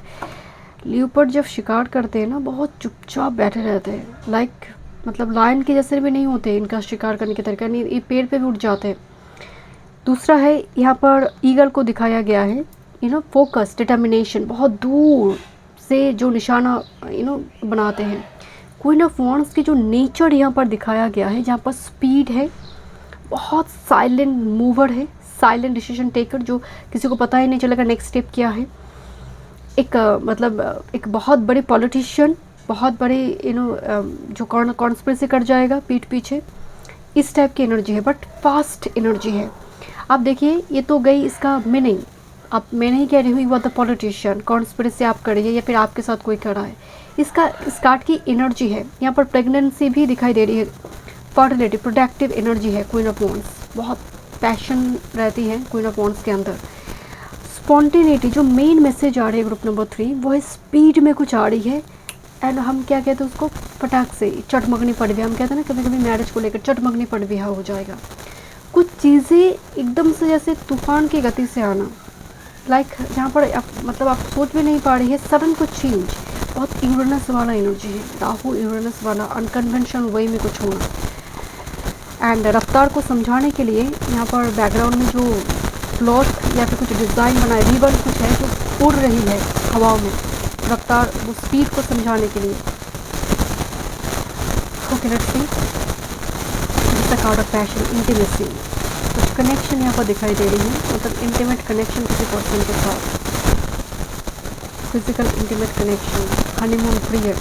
ल्यूपर्ड जब शिकार करते हैं ना बहुत चुपचाप बैठे रहते हैं, लाइक मतलब लायन के जैसे भी नहीं होते इनका शिकार करने के तरीका, नहीं ये पेड़ पे भी उठ जाते हैं। दूसरा है यहाँ पर ईगल को दिखाया गया है, फोकस, डिटर्मिनेशन, बहुत दूर से जो निशाना बनाते हैं। क्वीन ऑफ वॉन्ड्स की जो नेचर यहाँ पर दिखाया गया है, जहाँ पर स्पीड है, बहुत साइलेंट मूवर है, साइलेंट डिसीजन टेकर, जो किसी को पता ही नहीं चलेगा नेक्स्ट स्टेप क्या है। एक मतलब एक बहुत बड़े पॉलिटिशियन, बहुत बड़े जो कॉन्स्पिरेसी कर जाएगा पीठ पीछे, इस टाइप की एनर्जी है, बट फास्ट एनर्जी है। आप देखिए ये तो गई इसका मीनिंग। अब मैं नहीं कह रही हूँ you are the politician, conspiracy आप करिए या फिर आपके साथ कोई खड़ा है, इसका इस कार्ड की एनर्जी है। यहाँ पर प्रेगनेंसी भी दिखाई दे रही है, फर्टिलिटी, प्रोडक्टिव एनर्जी है क्वीन ऑफ वॉन्ड्स, बहुत पैशन रहती है क्वीन ऑफ वॉन्ड्स के अंदर। स्पॉन्टेनिटी जो मेन मैसेज आ रही है ग्रुप नंबर 3, वो है स्पीड में कुछ आ रही है। एंड हम क्या कहते हैं उसको, फटाक से चटमगनी पड़ गया, हम कहते हैं ना कभी कभी मैरिज को लेकर चटमगनी पड़ गया हो जाएगा। कुछ चीज़ें एकदम से जैसे तूफान की गति से आना, लाइक जहाँ पर मतलब आप सोच भी नहीं पा रही है, सडन कुछ चेंज, बहुत यूरेनस वाला एनर्जी है, राहु यूरेनस वाला अनकन्वेंशनल वे में कुछ होना। एंड रफ्तार को समझाने के लिए यहाँ पर बैकग्राउंड में जो क्लॉथ या फिर कुछ डिज़ाइन बना है, रिबन कुछ है जो उड़ रही है हवाओं में, रफ्तार वो स्पीड को समझाने के लिए। Okay let's see the card of passion, intimacy. कुछ कनेक्शन यहाँ पर दिखाई दे रही है, मतलब इंटीमेट कनेक्शन किसी पर्सन के साथ, physical intimate connection, honeymoon period,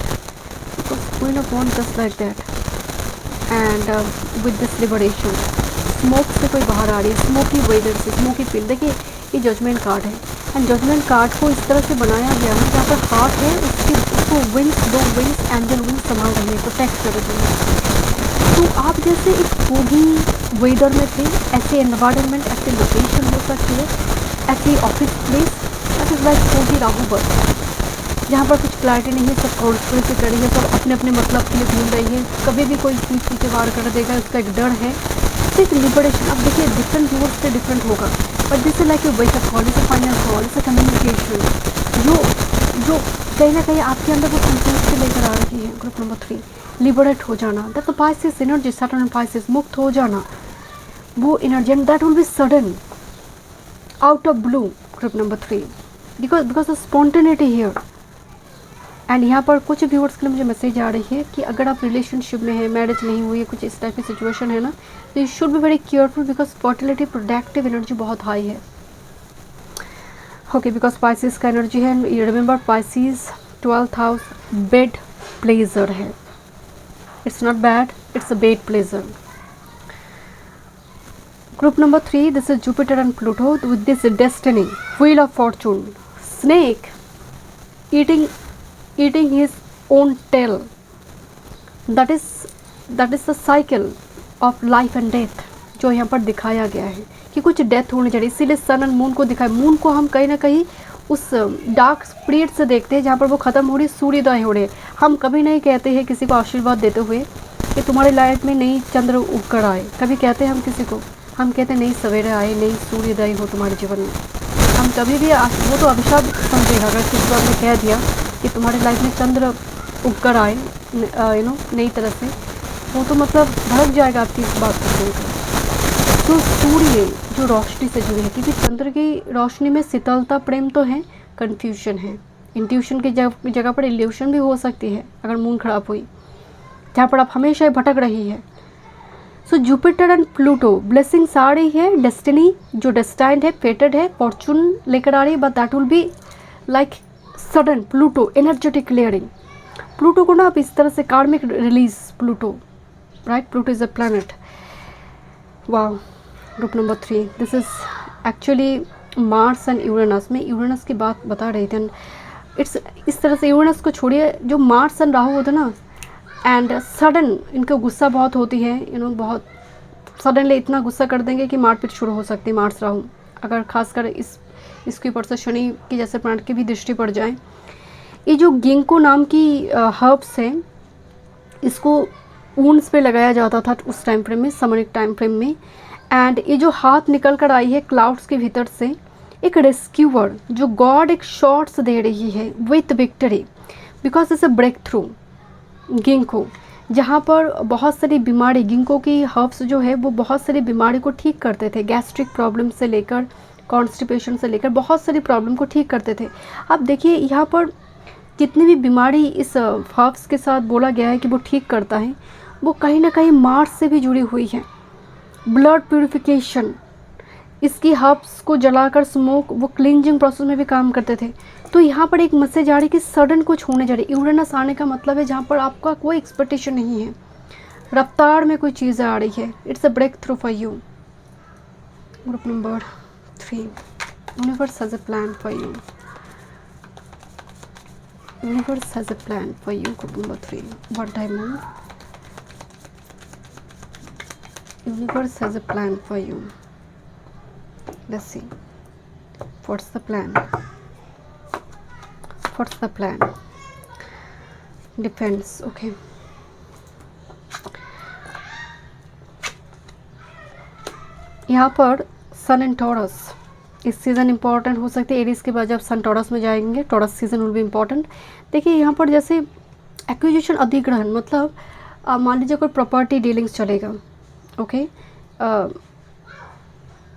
because queen of wands just like that. And with this liberation, smoke से कोई बाहर आ रही है, स्मोकी वेदर से, स्मोकी फील। देखिए ये जजमेंट कार्ड है, एंड जजमेंट कार्ड को इस तरह से बनाया गया है, जहाँ पर हार्ट है उसको विंग्स, 2 विंग्स, एंजल विंग्स संभाल रही है, प्रोटेक्ट कर रही है। तो आप जैसे एक फोगी वेदर में थे, ऐसे एनवायरनमेंट, ऐसे लोकेशन हो सकती है, ऐसी office place, that is like foggy Rahu बस, जहाँ पर कुछ क्लैरिटी नहीं है, सब कॉन्स्पिरेसी कर रही है, सब अपने अपने मतलब के लिए घूम रही है, कभी भी कोई चीज़ पीछे वार कर देगा, उसका एक डर है। एक लिबरेशन, अब देखिए डिफरेंट व्यूअर्स से डिफरेंट होगा, but this is like a wake up call, is a final call, is a communication, जो कहीं ना कहीं आपके अंदर वो कंसेप्ट से लेकर आ रही है। ग्रुप नंबर 3, लिबरेट हो जाना, that the Pisces energy, Saturn and Pisces, मुक्त हो जाना, वो energy, and that will B sudden, out of blue. Group number 3, because the spontaneity here. And यहाँ पर कुछ व्यूअर्स के लिए मुझे मैसेज आ रही है कि अगर आप रिलेशनशिप में है, मैरिज नहीं हुई है, कुछ इस टाइप की सिचुएशन है ना, तो you should be very careful, because fertility, productive energy बहुत हाई है। ओके, बिकॉज पाइसिस का एनर्जी है, remember Pisces 12th house bed pleasure है, it's not bad, it's a bed pleasure. Group number 3, this is Jupiter and Pluto with this destiny, wheel of fortune, snake eating his own tail, that is the cycle of life and death, जो यहाँ पर दिखाया गया है कि कुछ death होने जा रही है, इसीलिए सन एंड मून को दिखाया। मून को हम कहीं ना कहीं उस डार्क पीरियड से देखते हैं जहाँ पर वो ख़त्म हो रही है, सूर्योदय हो रहे हैं। हम कभी नहीं कहते हैं किसी को आशीर्वाद देते हुए कि तुम्हारी लाइफ में नई चंद्र उगकर आए, कभी कहते हैं हम किसी को, हम कहते हैं नई सवेरे आए, नई सूर्योदय हो तुम्हारे जीवन में। हम कभी भी वो तो अभिशाप समझेगा अगर किसी को हमने कह दिया कि तुम्हारी लाइफ में चंद्र उगकर आए नई तरह से, वो तो मतलब भड़क जाएगा आपकी इस बात को सुनकर। तो सूर्य जो रोशनी से जुड़ी है, क्योंकि चंद्र की रोशनी में शीतलता, प्रेम तो है, कन्फ्यूजन है, इंट्यूशन की जगह पर इल्यूशन भी हो सकती है अगर मून खराब हुई, जहाँ पर आप हमेशा भटक रही है। So Jupiter and Pluto blessings आ रही है, डेस्टिनी जो डेस्टाइंड है, फेटेड है, फॉर्चून लेकर आ रही है, but that will be like sudden. Pluto energetic clearing, Pluto को ना आप इस तरह से karmic release, Pluto right, Pluto is a planet. वाह। Group number 3, this is actually Mars and Uranus. मैं यूरेनस की बात बता रही थी, इट्स इस तरह से, यूरेनस को छोड़िए, जो मार्स एंड राहु होते ना, एंड सडन इनको गुस्सा बहुत होती है, बहुत सडनली इतना गुस्सा कर देंगे कि मारपीट शुरू हो सकती है मार्स राहु, अगर खासकर इसके ऊपर से शनि की जैसे प्लांट की भी दृष्टि पड़ जाए। ये जो गिंको नाम की हर्ब्स है, इसको वुंड्स पे लगाया जाता था उस टाइम फ्रेम में, समरिक टाइम फ्रेम में, एंड ये जो हाथ निकल कर आई है क्लाउड्स के भीतर से, एक रेस्क्यूअर जो गॉड एक शॉट्स दे रही है with victory, because it's a breakthrough. गिंको, जहाँ पर बहुत सारी बीमारी, गिंको की हर्ब्स जो है वो बहुत सारी बीमारी को ठीक करते थे, गैस्ट्रिक प्रॉब्लम से लेकर कॉन्स्टिपेशन से लेकर बहुत सारी प्रॉब्लम को ठीक करते थे। अब देखिए यहाँ पर जितनी भी बीमारी इस हर्ब्स के साथ बोला गया है कि वो ठीक करता है, वो कहीं ना कहीं मार्स से भी जुड़ी हुई है। ब्लड प्यूरिफिकेशन, इसकी हर्ब्स को जलाकर स्मोक, वो क्लींजिंग प्रोसेस में भी काम करते थे। तो यहाँ पर एक मैसेज आ रही है कि सडन कुछ होने जा रही है। यूरेनस आने का मतलब है जहाँ पर आपका कोई एक्सपेक्टेशन नहीं है, रफ्तार में कोई चीज़ आ रही है। It's a breakthrough for you. Group number 3, universe has a plan for you. Universe has a plan for you. Group number 3, what diamond. Universe has a plan for you. Let's see. What's the plan? What's the plan? Depends. Okay. यहाँ पर सन and taurus इस season important हो सकते हैं। Aries के बाद जब सन taurus में जाएंगे, taurus season will be important. देखिए यहाँ पर जैसे एक्विजिशन, अधिग्रहण, मतलब मान लीजिए कोई प्रॉपर्टी डीलिंग्स चलेगा। ओके,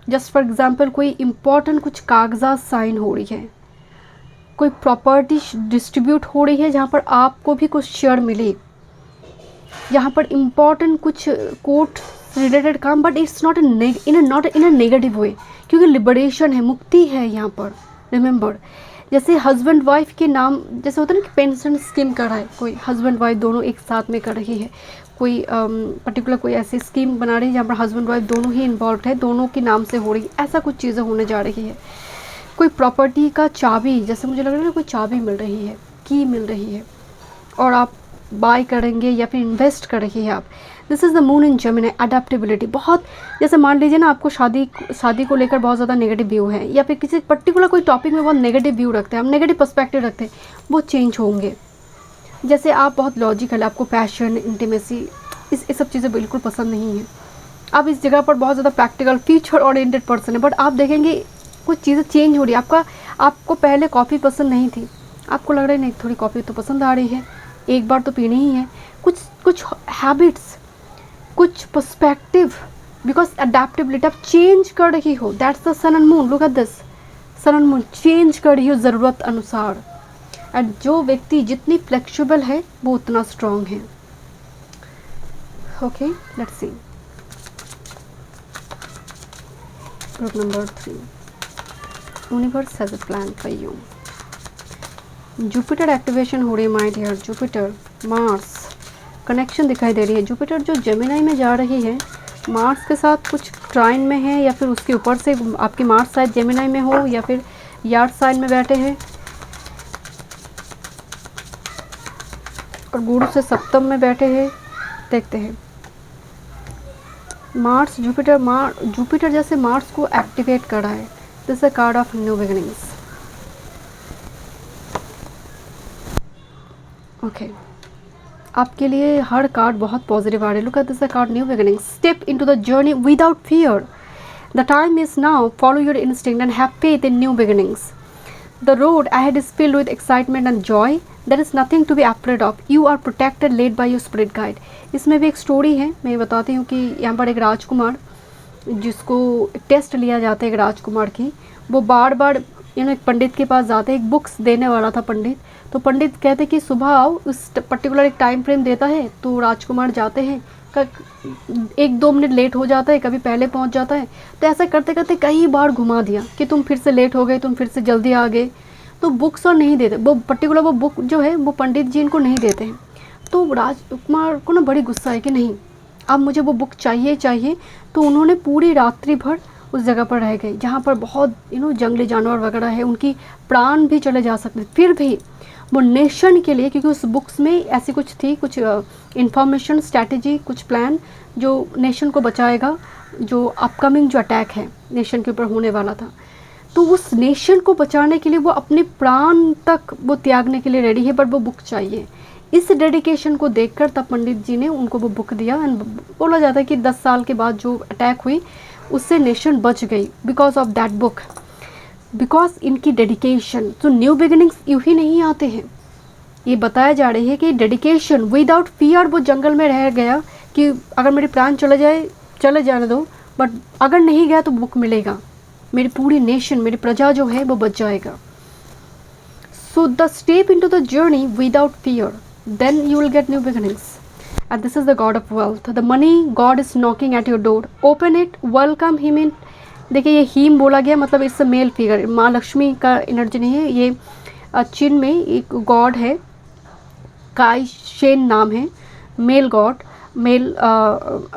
जस्ट फॉर एग्जांपल कोई इम्पॉर्टेंट कुछ कागजात साइन हो रही है, कोई प्रॉपर्टी डिस्ट्रीब्यूट हो रही है जहाँ पर आपको भी कुछ शेयर मिले, यहाँ पर इम्पॉर्टेंट कुछ कोर्ट रिलेटेड काम, but it's not in a negative way, क्योंकि लिबरेशन है, मुक्ति है यहाँ पर। रिमेंबर, जैसे हस्बैंड वाइफ के नाम, जैसे होता है ना कि पेंशन स्कीम कर रहा है कोई, हस्बैंड वाइफ दोनों एक साथ में कर रही है, कोई पर्टिकुलर कोई ऐसी स्कीम बना रही है जहाँ पर हस्बैंड वाइफ दोनों ही इन्वॉल्व है, दोनों के नाम से हो रही है, ऐसा कुछ चीज़ें होने जा रही है। कोई प्रॉपर्टी का चाबी, जैसे मुझे लग रहा है ना कोई चाबी मिल रही है, की मिल रही है, और आप बाय करेंगे या फिर इन्वेस्ट कर रही है आप। This is the moon in Gemini. Adaptability, बहुत, जैसे मान लीजिए ना आपको शादी को लेकर बहुत ज़्यादा नेगेटिव व्यू है, या फिर किसी पर्टिकुलर कोई टॉपिक में बहुत नेगेटिव व्यू रखते हैं, हम नेगेटिव पर्सपेक्टिव रखते हैं, वो चेंज होंगे। जैसे आप बहुत लॉजिकल, आपको पैशन, इंटीमेसी, ये सब चीज़ें बिल्कुल पसंद नहीं है, आप इस जगह पर बहुत ज़्यादा प्रैक्टिकल, फ्यूचर ओरिएंटेड पर्सन है, बट आप देखेंगे कुछ चीज़ें चेंज हो रही है। आपको पहले कॉफ़ी पसंद नहीं थी, आपको लग रहा है नहीं थोड़ी कॉफ़ी तो पसंद आ रही है, एक बार तो पीनी ही है। कुछ हैबिट्स, कुछ पर्सपेक्टिव, बिकॉज अडेप्टेबिलिटी, आप चेंज कर रही हो। That's the sun and moon. Look at this, sun and moon, change कर रही हो ज़रूरत अनुसार। एंड जो व्यक्ति जितनी फ्लेक्सिबल है वो उतना स्ट्रॉन्ग है। Okay, let's see group number 3, universe has a plan for you. Jupiter activation हो रही है my dear. Jupiter Mars connection दिखाई दे रही है। जुपिटर जो जेमिनी में जा रही है, मार्स के साथ कुछ ट्राइन में है, या फिर उसके ऊपर से आपकी मार्स शायद जेमिनी में हो, या फिर यार्ड साइन में बैठे हैं, और गुरु से सप्तम में बैठे हैं। देखते हैं मार्स जुपिटर जैसे मार्स को एक्टिवेट कर रहा है। This is a card of new beginnings. Okay, आपके लिए हर कार्ड बहुत पॉजिटिव आ रही है। Look at this card, new beginnings. Step into the journey without fear. The time is now, follow your instinct and have faith in new beginnings. The road ahead is filled with excitement and joy. There is nothing to be afraid of. You are protected, led by your spirit guide. इसमें भी एक story है, मैं बताती हूँ कि यहाँ पर एक राजकुमार, जिसको टेस्ट लिया जाता है एक राजकुमार की, वो बार बार एक पंडित के पास जाते हैं, एक बुक्स देने वाला था पंडित, तो पंडित कहते कि सुबह आओ, उस पर्टिकुलर एक टाइम फ्रेम देता है, तो राजकुमार जाते हैं, 1-2 मिनट लेट हो जाता है, कभी पहले पहुंच जाता है। तो ऐसा करते करते कई बार घुमा दिया कि तुम फिर से लेट हो गए, तुम फिर से जल्दी आ गए, तो बुक्स और नहीं देते, वो पर्टिकुलर वो बुक जो है वो पंडित जी इनको नहीं देते हैं। तो राजकुमार को ना बड़ी गुस्सा है कि नहीं, अब मुझे वो बुक चाहिए। तो उन्होंने पूरी रात्रि भर उस जगह पर रह गए जहाँ पर बहुत जंगली जानवर वगैरह है, उनकी प्राण भी चले जा सकते, फिर भी वो नेशन के लिए, क्योंकि उस बुक्स में ऐसी कुछ थी, कुछ इंफॉर्मेशन, स्ट्रैटेजी, कुछ प्लान जो नेशन को बचाएगा, जो अपकमिंग जो अटैक है नेशन के ऊपर होने वाला था, तो उस नेशन को बचाने के लिए वो अपने प्राण तक वो त्यागने के लिए रेडी है, बट वो बुक चाहिए। इस डेडिकेशन को देखकर तब पंडित जी ने उनको वो बुक दिया। एंड बोला जाता है कि 10 साल के बाद जो अटैक हुई उससे नेशन बच गई because of that book, because इनकी डेडिकेशन। तो न्यू बिगिनिंग्स यूँ ही नहीं आते हैं, ये बताया जा रही है कि डेडिकेशन विदाउट फियर वो जंगल में रह गया कि अगर मेरी प्राण चले जाए चले जाने दो, बट अगर नहीं गया तो बुक मिलेगा, मेरी पूरी नेशन, मेरी प्रजा जो है वो बच जाएगा। So the step into the journey without fear, then you will get new beginnings. And this is the god of wealth. The money god is knocking at your door. Open it, welcome him in. देखिए ये haem बोला गया, मतलब it's a male figure, माँ लक्ष्मी का energy नहीं है ये। चीन में एक गॉड है, काई शेन नाम है, मेल गॉड, मेल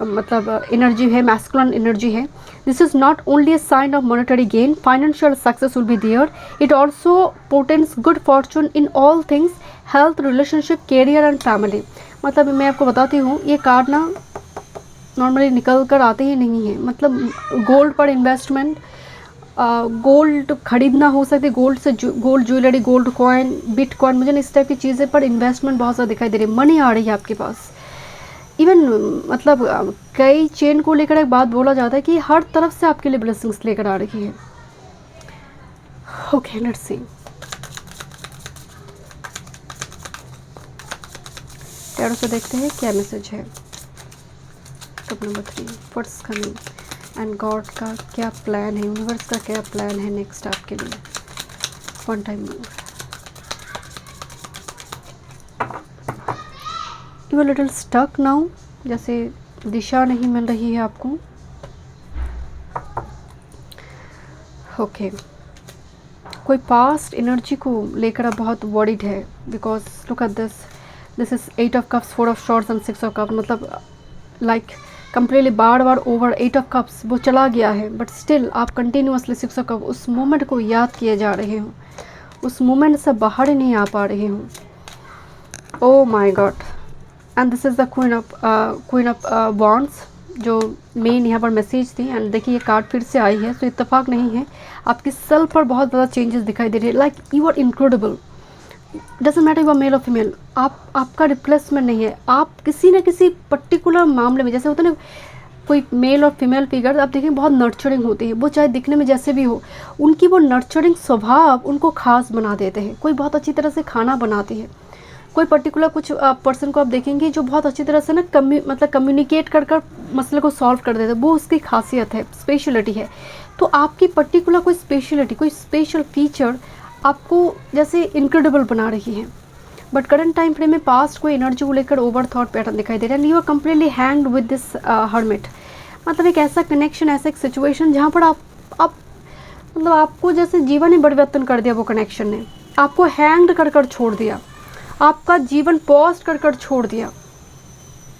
मतलब एनर्जी है, मैस्कुलिन एनर्जी है। This is not only a sign of monetary gain, financial success will be there, it also portends good fortune in all things, health, relationship, career and family. मतलब मैं आपको बताती हूँ, ये card ना normally निकल कर आते ही नहीं है। मतलब गोल्ड पर इन्वेस्टमेंट, गोल्ड खरीदना हो सकती है, गोल्ड से gold jewellery, gold coin, bitcoin, मुझे इस टाइप की चीज़ें पर इन्वेस्टमेंट बहुत ज़्यादा दिखाई दे रही है। मनी आ रही है आपके पास। इवन मतलब कई चेन को लेकर एक बात बोला जाता है कि हर तरफ से आपके लिए ब्लेसिंग्स लेकर आ रही है। ओके, लेट्स सी टैरो से देखते हैं क्या मैसेज है। Step number 3, what's coming and God का क्या प्लान है, यूनिवर्स का क्या प्लान है नेक्स्ट आपके लिए। One time more. You are little stuck now, जैसे दिशा नहीं मिल रही है आपको। ओके, कोई पास्ट एनर्जी को लेकर आप बहुत वरीड है, because look at this is 8 of cups, 4 of swords and 6 of cups. मतलब लाइक कंप्लीटली बार बार ओवर 8 ऑफ कप्स वो चला गया है, बट स्टिल आप कंटिन्यूसली 6 ऑफ कप उस मोमेंट को याद किए जा रहे हो, उस मोमेंट से बाहर ही नहीं आ पा रहे हो। Oh my God, and this is the queen of wands, जो मेन यहाँ पर मैसेज थी। एंड देखिए ये कार्ड फिर से आई है, तो इत्तेफाक नहीं है, आपकी सेल्फ पर बहुत ज़्यादा चेंजेस दिखाई दे रहे हैं। Like you are incredible, doesn't matter you are male और फीमेल, आपका रिप्लेसमेंट नहीं है। आप किसी न किसी पर्टिकुलर मामले में, जैसे होता है ना कोई मेल और फीमेल फिगर, आप देखिए बहुत नर्चरिंग होती है, वो चाहे दिखने में जैसे भी हो, उनकी वो नर्चरिंग स्वभाव उनको खास बना देते हैं। कोई बहुत अच्छी तरह से खाना बनाती है, कोई पर्टिकुलर कुछ पर्सन को आप देखेंगे जो बहुत अच्छी तरह से ना मतलब कम्युनिकेट कर मसले को सॉल्व कर देते हैं, वो उसकी खासियत है, स्पेशलिटी है। तो आपकी पर्टिकुलर कोई स्पेशलिटी, कोई स्पेशल फीचर आपको जैसे इनक्रेडिबल बना रही है। बट करंट टाइम फ्रेम में पास्ट कोई एनर्जी को लेकर ओवर थॉट पैटर्न दिखाई दे रहा है, and you are completely hanged with this hermit. मतलब एक ऐसा कनेक्शन, ऐसा एक सिचुएशन जहाँ पर आप मतलब आपको जैसे जीवन ही परिवर्तन कर दिया, वो कनेक्शन ने आपको हैंग्ड कर छोड़ दिया, आपका जीवन पॉज कर छोड़ दिया।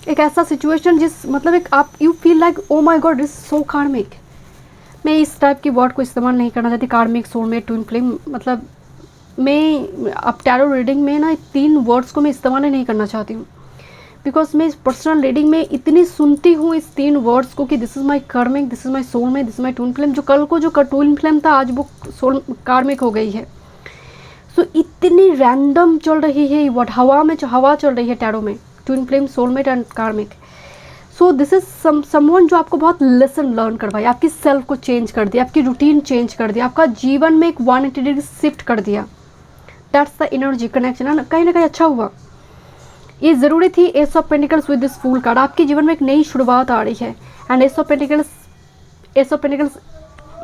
एक ऐसा सिचुएशन जिस मतलब एक आप you feel like oh my God is so कार्मिक। मैं इस टाइप की वर्ड को इस्तेमाल नहीं करना चाहती, कार्मिक, सोलमेट, ट्विन फ्लेम। मतलब मैं अब टैरो रीडिंग में ना 3 वर्ड्स को मैं इस्तेमाल नहीं करना चाहती हूँ, बिकॉज मैं इस पर्सनल रीडिंग में इतनी सुनती हूँ इस 3 वर्ड्स को कि दिस इज़ माई कार्मिक, this is my soulmate, this is my twin flame. जो कल को जो ट्विन फ्लेम था आज वो कार्मिक हो गई है। सो इतनी रैंडम चल रही है वर्ड, हवा में हवा चल रही है टैरो में, ट्विन फ्लेम, सोलमेट एंड कार्मिक। सो दिस इज समवन जो आपको बहुत लेसन लर्न करवाई, आपकी सेल्फ को चेंज कर दिया, आपकी रूटीन चेंज कर दिया, आपका जीवन में एक 180 डिग्री शिफ्ट कर दिया। दैट्स द एनर्जी कनेक्शन है ना कहीं अच्छा हुआ। ये ज़रूरी थी। Ace of pentacles with this fool card, आपके जीवन में एक नई शुरुआत आ रही है। एंड एस ऑफ पेंटिकल्स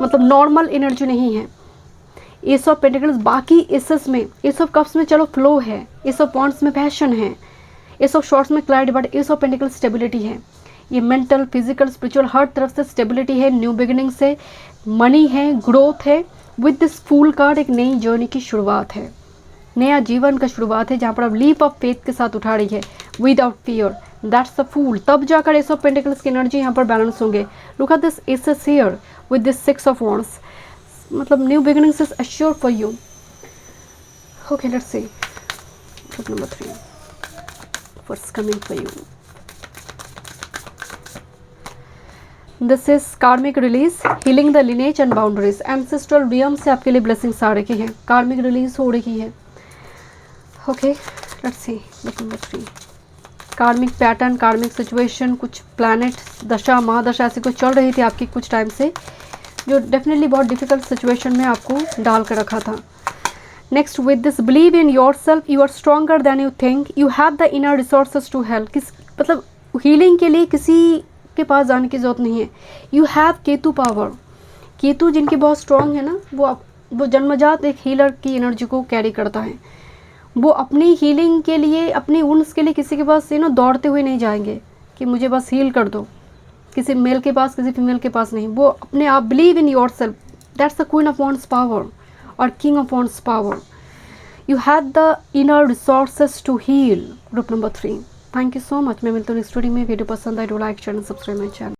मतलब नॉर्मल एनर्जी नहीं है। एस ऑफ पेंटिकल्स बाकी एसेस में, एस ऑफ कप्स में चलो फ्लो है, एस ऑफ वॉन्ड्स में पैशन है, एस ऑफ शॉर्ट्स में clarity, but ace of pentacles stability है। ये मेंटल, फिजिकल, स्पिरिचुअल हर तरफ से स्टेबिलिटी है, न्यू बिगिनिंग से मनी है, ग्रोथ है। विद दिस फूल कार्ड एक नई जर्नी की शुरुआत है, नया जीवन का शुरुआत है, जहाँ पर आप लीप ऑफ फेथ के साथ उठा रही है without fear. That's the fool. तब जाकर एस ऑफ पेंटिकल्स की एनर्जी यहाँ पर बैलेंस होंगे। Look at this aces here with this 6 of wands, मतलब new beginnings is assured for you. Okay, let's see step number 3, what's coming for you. This is karmic release, healing the lineage and boundaries. Ancestral realm से आपके लिए blessings आ रही हैं, कार्मिक release हो रही है। Okay, let's see step number 3, कार्मिक पैटर्न, कार्मिक सिचुएशन, कुछ प्लैनेट दशा महादशा ऐसी कुछ चल रही थी आपकी कुछ टाइम से, जो डेफिनेटली बहुत डिफिकल्ट सिचुएशन में आपको डाल कर रखा था। Next, with this believe in yourself, you are stronger than you think, you have the inner resources to help. मतलब हीलिंग के लिए किसी के पास जाने की ज़रूरत नहीं है। You have Ketu power. Ketu जिनके बहुत स्ट्रॉन्ग है ना, वो जन्मजात एक हीलर की एनर्जी को कैरी करता है। वो अपनी हीलिंग के लिए, अपनी वुंड्स के लिए किसी के पास दौड़ते हुए नहीं जाएंगे कि मुझे बस हील कर दो, किसी मेल के पास, किसी फीमेल के पास नहीं। वो अपने आप believe in yourself, that's the queen of wands power और king of wands power. You have the inner resources to heal. Group number 3। Thank you so much. मैं मिलता हूँ नेक्स्ट वीडियो में। वीडियो पसंद आए तो like share and subscribe my channel.